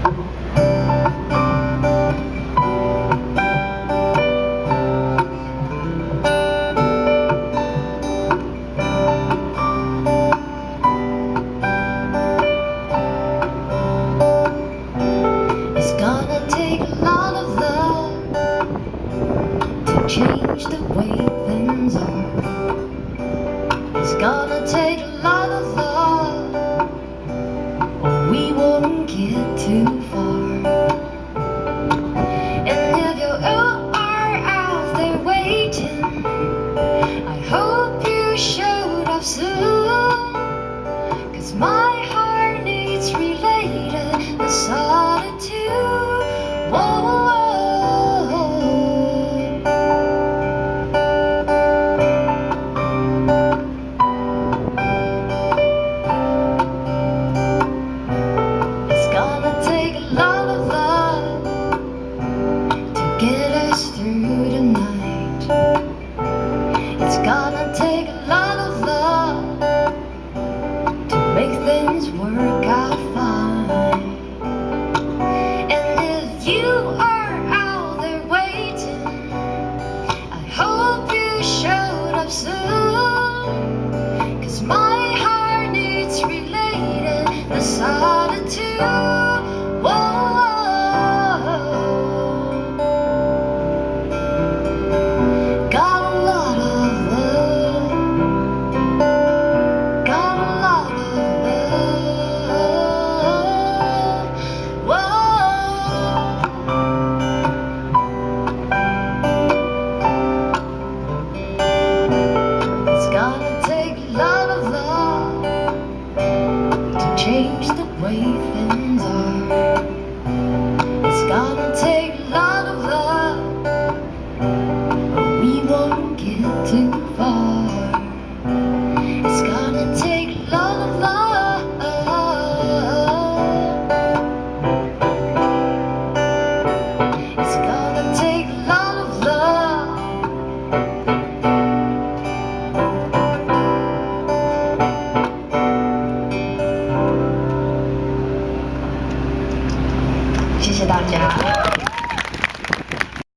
It's gonna take a lot of love to change the way things are. It's gonna take a lot of love, or we won't get too far. And if you are out there waiting, I hope you showed up soon, 'cause my heart needs related the solitude. Whoa. It's gonna take a lot of love to get us through the night. It's gonna take a lot of love to make things work out fine. And if you are out there waiting, I hope you showed up soon, 'cause my heart needs related the solitude. Whoa. Got a lot of love, got a lot of love. Whoa. It's gonna take a lot of love to change the way things are. It's gonna take a lot of love, but we won't get too far. It's gonna take